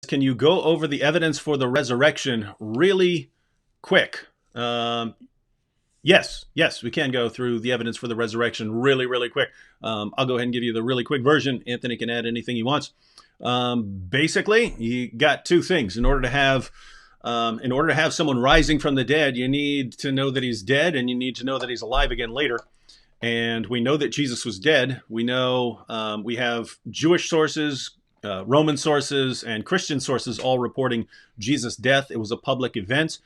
can you go over the evidence for the resurrection really quick? Yes, we can go through the evidence for the resurrection really, really quick. I'll go ahead and give you the really quick version. Anthony can add anything he wants. Basically, you got two things. In order to have someone rising from the dead, you need to know that he's dead, and you need to know that he's alive again later. And we know that Jesus was dead. We know we have Jewish sources, Roman sources, and Christian sources all reporting Jesus' death. It was a public event.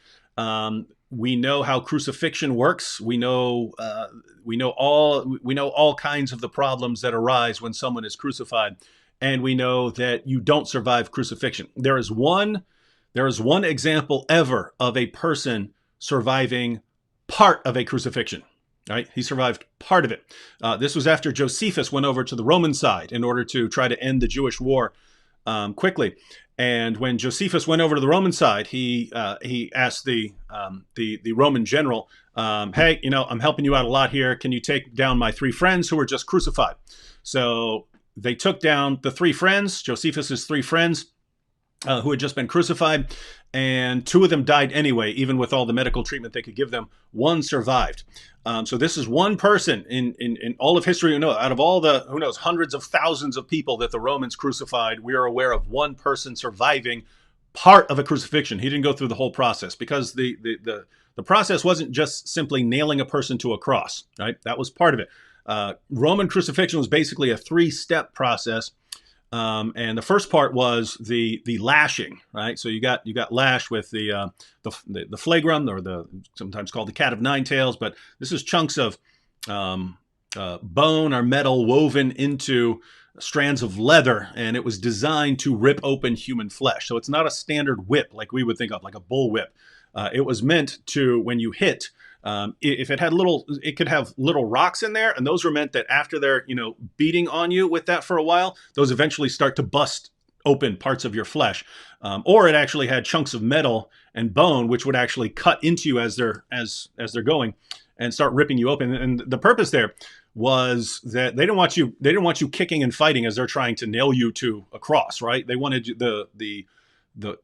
We know how crucifixion works. We know all kinds of the problems that arise when someone is crucified, and we know that you don't survive crucifixion. There is one example ever of a person surviving part of a crucifixion. Right? He survived part of it. This was after Josephus went over to the Roman side in order to try to end the Jewish war quickly. And when Josephus went over to the Roman side, he asked the Roman general, "Hey, I'm helping you out a lot here. Can you take down my three friends who were just crucified?" So they took down the three friends, Josephus's three friends, who had just been crucified, and two of them died anyway, even with all the medical treatment they could give them. One survived. So this is one person in all of history. Out of all the, who knows, hundreds of thousands of people that the Romans crucified, we are aware of one person surviving part of a crucifixion. He didn't go through the whole process, because the process wasn't just simply nailing a person to a cross, right? That was part of it. Roman crucifixion was basically a three-step process. And the first part was the lashing, right? So you got lashed with the flagrum, or the sometimes called the cat of nine tails, but this is chunks of bone or metal woven into strands of leather, and it was designed to rip open human flesh. So it's not a standard whip like we would think of, like a bull whip. It was meant to, when you hit, if it had it could have little rocks in there, and those were meant that after they're, beating on you with that for a while, those eventually start to bust open parts of your flesh. Or it actually had chunks of metal and bone, which would actually cut into you as they're going and start ripping you open. And the purpose there was that they didn't want you kicking and fighting as they're trying to nail you to a cross, right? They wanted the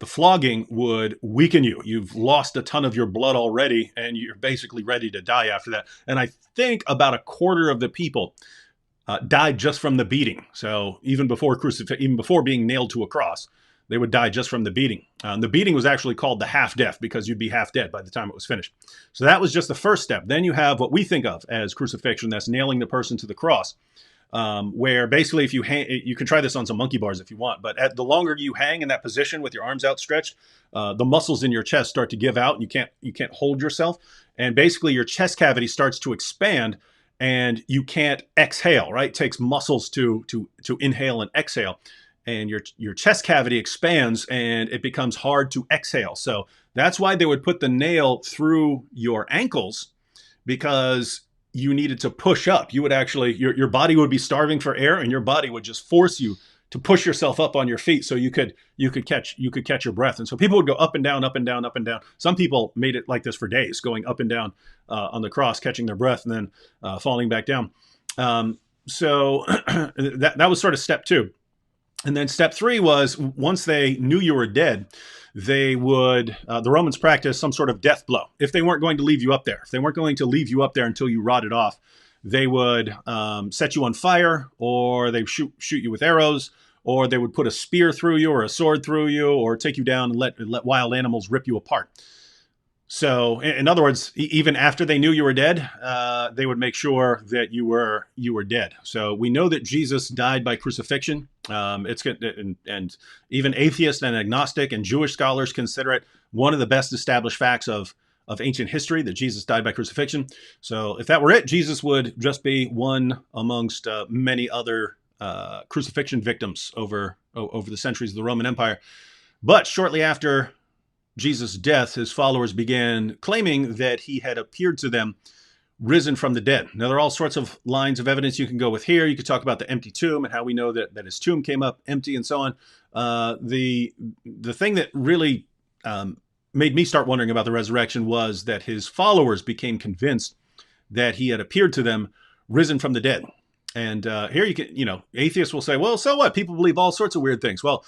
flogging would weaken you. You've lost a ton of your blood already, and you're basically ready to die after that. And I think about a quarter of the people died just from the beating. So even before being nailed to a cross, they would die just from the beating. The beating was actually called the half death, because you'd be half dead by the time it was finished. So that was just the first step. Then you have what we think of as crucifixion. That's nailing the person to the cross. Where basically, if you can try this on some monkey bars if you want, but the longer you hang in that position with your arms outstretched, the muscles in your chest start to give out, and you can't hold yourself, and basically your chest cavity starts to expand, and you can't exhale. Right? It takes muscles to inhale and exhale, and your chest cavity expands, and it becomes hard to exhale. So that's why they would put the nail through your ankles, because you needed to push up. You would actually, your body would be starving for air, and your body would just force you to push yourself up on your feet so you could catch your breath. And so people would go up and down, up and down, up and down. Some people made it like this for days, going up and down on the cross, catching their breath, and then falling back down. So that was sort of step two. And then step three was, once they knew you were dead, they would, the Romans practiced some sort of death blow. If they weren't going to leave you up there, until you rotted off, they would set you on fire, or they shoot you with arrows, or they would put a spear through you, or a sword through you, or take you down and let wild animals rip you apart. So, in other words, even after they knew you were dead, they would make sure that you were dead. So we know that Jesus died by crucifixion. And even atheists and agnostic and Jewish scholars consider it one of the best established facts of ancient history, that Jesus died by crucifixion. So if that were it, Jesus would just be one amongst many other crucifixion victims over the centuries of the Roman Empire. But shortly after Jesus' death, his followers began claiming that he had appeared to them risen from the dead. Now, there are all sorts of lines of evidence you can go with here. You could talk about the empty tomb and how we know that his tomb came up empty and so on. The thing that really made me start wondering about the resurrection was that his followers became convinced that he had appeared to them risen from the dead. And here you can, atheists will say, well, so what? People believe all sorts of weird things. Well,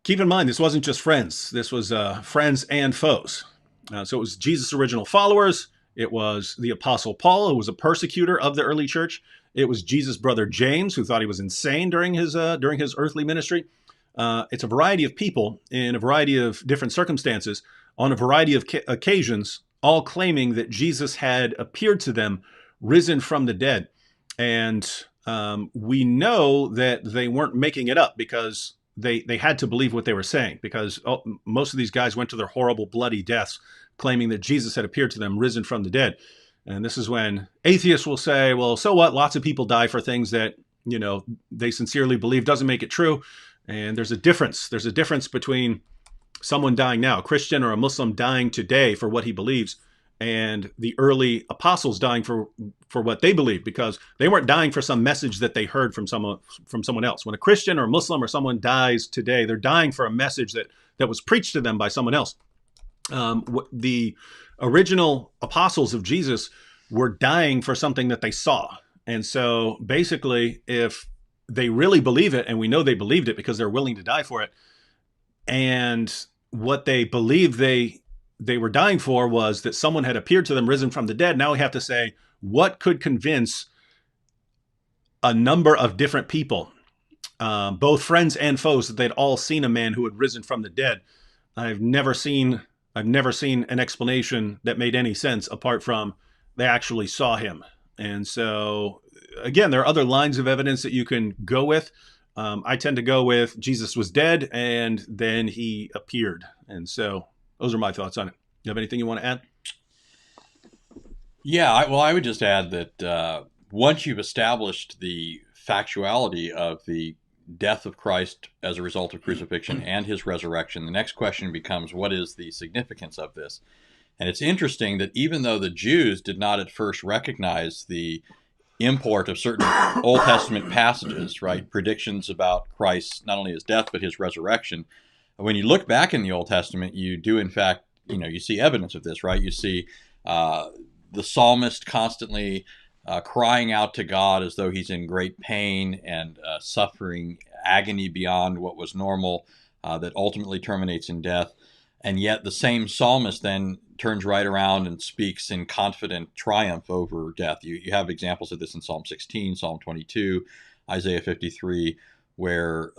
Keep in mind, this wasn't just friends. This was friends and foes. So it was Jesus' original followers. It was the Apostle Paul, who was a persecutor of the early church. It was Jesus' brother James, who thought he was insane during his earthly ministry. It's a variety of people in a variety of different circumstances on a variety of occasions, all claiming that Jesus had appeared to them, risen from the dead. And we know that they weren't making it up, because they had to believe what they were saying, because most of these guys went to their horrible, bloody deaths claiming that Jesus had appeared to them, risen from the dead. And this is when atheists will say, well, so what? Lots of people die for things that, they sincerely believe. Doesn't make it true. And there's a difference. There's a difference between someone dying now, a Christian or a Muslim dying today for what he believes, and the early apostles dying for what they believed, because they weren't dying for some message that they heard from someone else. When a Christian or a Muslim or someone dies today, they're dying for a message that was preached to them by someone else. The original apostles of Jesus were dying for something that they saw. And so basically, if they really believe it, and we know they believed it because they're willing to die for it, and what they believed they were dying for was that someone had appeared to them, risen from the dead. Now we have to say, what could convince a number of different people, both friends and foes, that they'd all seen a man who had risen from the dead? I've never seen an explanation that made any sense apart from they actually saw him. And so, again, there are other lines of evidence that you can go with. I tend to go with Jesus was dead and then he appeared. And so those are my thoughts on it. You have anything you want to add? Yeah, I would just add that once you've established the factuality of the death of Christ as a result of crucifixion and his resurrection, the next question becomes, what is the significance of this? And it's interesting that even though the Jews did not at first recognize the import of certain Old Testament passages, right, predictions about Christ, not only his death, but his resurrection, when you look back in the Old Testament, you do, in fact, you see evidence of this, right? You see the psalmist constantly crying out to God as though he's in great pain and suffering agony beyond what was normal, that ultimately terminates in death. And yet the same psalmist then turns right around and speaks in confident triumph over death. You have examples of this in Psalm 16, Psalm 22, Isaiah 53, where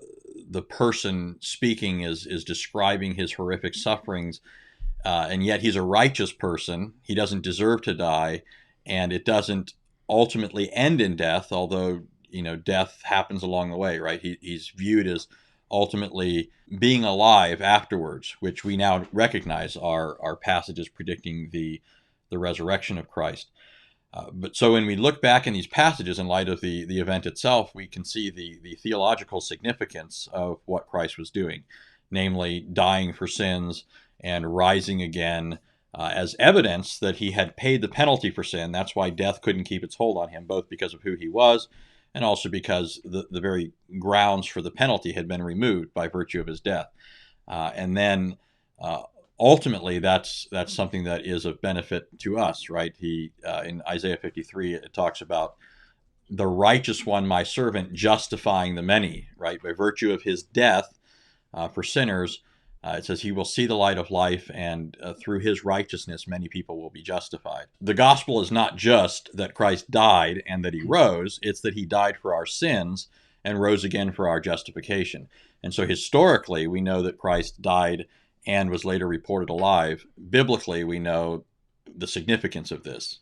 the person speaking is describing his horrific sufferings, and yet he's a righteous person. He doesn't deserve to die, and it doesn't ultimately end in death, although death happens along the way, right? He's viewed as ultimately being alive afterwards, which we now recognize are passages predicting the resurrection of Christ. But so when we look back in these passages in light of the event itself, we can see the theological significance of what Christ was doing, namely dying for sins and rising again as evidence that he had paid the penalty for sin. That's why death couldn't keep its hold on him, both because of who he was and also because the very grounds for the penalty had been removed by virtue of his death. And then ultimately, that's something that is of benefit to us, right? He in Isaiah 53, it talks about the righteous one, my servant, justifying the many, right? By virtue of his death for sinners, it says he will see the light of life, and through his righteousness, many people will be justified. The gospel is not just that Christ died and that he rose, it's that he died for our sins and rose again for our justification. And so historically, we know that Christ died and was later reported alive. Biblically, we know the significance of this.